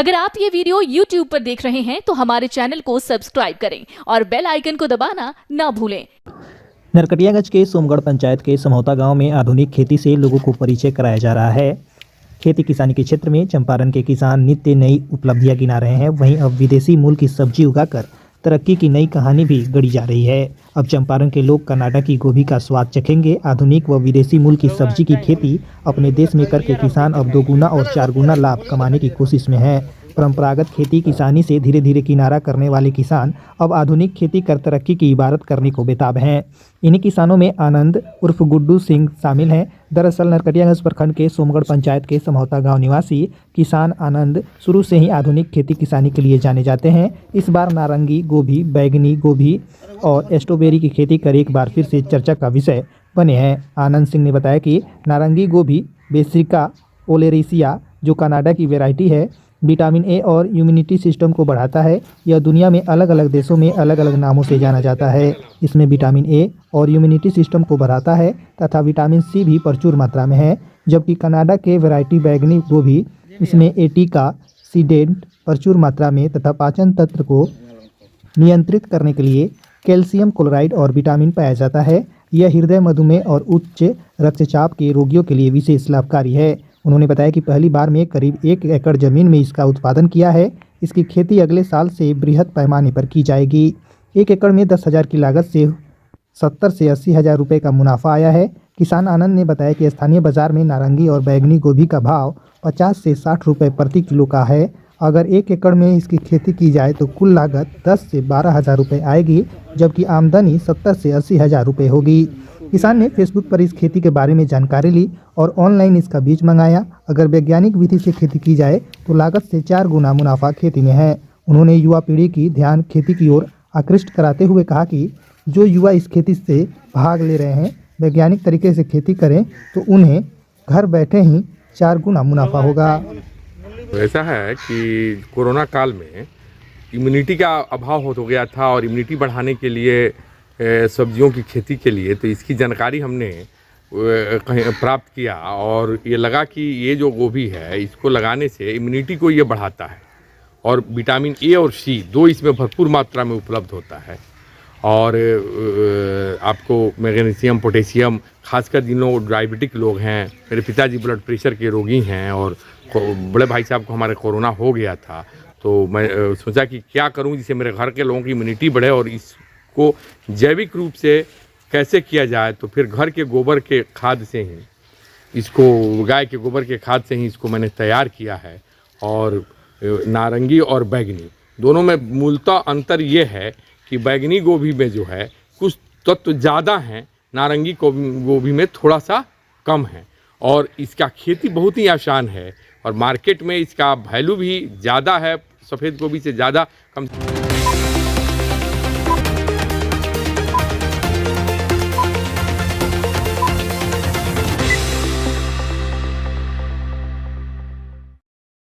अगर आप ये वीडियो YouTube पर देख रहे हैं तो हमारे चैनल को सब्सक्राइब करें और बेल आइकन को दबाना ना भूलें। नरकटियागंज के सोमगढ़ पंचायत के समौता गांव में आधुनिक खेती से लोगों को परिचय कराया जा रहा है। खेती किसानी के क्षेत्र में चंपारण के किसान नित्य नई उपलब्धियां गिना रहे हैं। वहीं अब विदेशी मूल की सब्जी उगाकर तरक्की की नई कहानी भी गढ़ी जा रही है। अब चंपारण के लोग कर्नाटक की गोभी का स्वाद चखेंगे। आधुनिक व विदेशी मूल की सब्जी की खेती अपने देश में करके किसान अब 2 गुना और 4 गुना लाभ कमाने की कोशिश में है। परंपरागत खेती किसानी से धीरे धीरे किनारा करने वाले किसान अब आधुनिक खेती कर तरक्की की इबारत करने को बेताब हैं। इन्हीं किसानों में आनंद उर्फ गुड्डू सिंह शामिल हैं। दरअसल नरकटियागंज प्रखंड के सोमगढ़ पंचायत के समौता गांव निवासी किसान आनंद शुरू से ही आधुनिक खेती किसानी के लिए जाने जाते हैं। इस बार नारंगी गोभी, बैगनी गोभी और स्ट्रॉबेरी की खेती कर एक बार फिर से चर्चा का विषय बने हैं। आनंद सिंह ने बताया कि नारंगी गोभी ब्रासिका ओलेरिसिया जो कनाडा की वैरायटी है, विटामिन ए और इम्यूनिटी सिस्टम को बढ़ाता है। यह दुनिया में अलग अलग देशों में अलग अलग नामों से जाना जाता है। इसमें विटामिन ए और इम्यूनिटी सिस्टम को बढ़ाता है तथा विटामिन सी भी प्रचुर मात्रा में है। जबकि कनाडा के वैरायटी बैगनी गोभी, इसमें एटिका सीडेंट प्रचुर मात्रा में तथा पाचन तंत्र को नियंत्रित करने के लिए कैल्शियम क्लोराइड और विटामिन पाया जाता है। यह हृदय, मधुमेह और उच्च रक्तचाप के रोगियों के लिए विशेष लाभकारी है। उन्होंने बताया कि पहली बार में करीब 1 एकड़ जमीन में इसका उत्पादन किया है। इसकी खेती अगले साल से बृहद पैमाने पर की जाएगी। 1 एकड़ में 10,000 की लागत से 70 से 80 हज़ार रुपये का मुनाफा आया है। किसान आनंद ने बताया कि स्थानीय बाजार में नारंगी और बैगनी गोभी का भाव 50 से 60 रुपये प्रति किलो का है। अगर 1 एकड़ में इसकी खेती की जाए तो कुल लागत 10 से 12 हज़ार रुपये आएगी, जबकि आमदनी 70 से 80 हज़ार रुपये होगी। किसान ने फेसबुक पर इस खेती के बारे में जानकारी ली और ऑनलाइन इसका बीज मंगाया। अगर वैज्ञानिक विधि से खेती की जाए तो लागत से 4 गुना मुनाफा खेती में है। उन्होंने युवा पीढ़ी की ध्यान खेती की ओर आकृष्ट कराते हुए कहा कि जो युवा इस खेती से भाग ले रहे हैं, वैज्ञानिक तरीके से खेती करें तो उन्हें घर बैठे ही 4 गुना मुनाफा होगा। ऐसा है कि कोरोना काल में इम्यूनिटी का अभाव हो गया था और इम्यूनिटी बढ़ाने के लिए सब्जियों की खेती के लिए तो इसकी जानकारी हमने कहीं प्राप्त किया और ये लगा कि ये जो गोभी है इसको लगाने से इम्यूनिटी को ये बढ़ाता है और विटामिन ए और सी 2 इसमें भरपूर मात्रा में उपलब्ध होता है। और आपको मैग्नीशियम, पोटेशियम, खासकर जिन लोग डायबिटिक लोग हैं, मेरे पिताजी ब्लड प्रेशर के रोगी हैं और बड़े भाई साहब को हमारे कोरोना हो गया था, तो मैं सोचा कि क्या करूं जिससे मेरे घर के लोगों की इम्यूनिटी बढ़े और इसको जैविक रूप से कैसे किया जाए। तो फिर घर के गोबर के खाद से ही इसको, गाय के गोबर के खाद से ही इसको मैंने तैयार किया है। और नारंगी और बैगनी दोनों में मूलतः अंतर ये है कि बैगनी गोभी में जो है कुछ तत्व ज़्यादा हैं, नारंगी गोभी में थोड़ा सा कम है। और इसका खेती बहुत ही आसान है और मार्केट में इसका वैल्यू भी ज़्यादा है, सफ़ेद गोभी से ज़्यादा कम।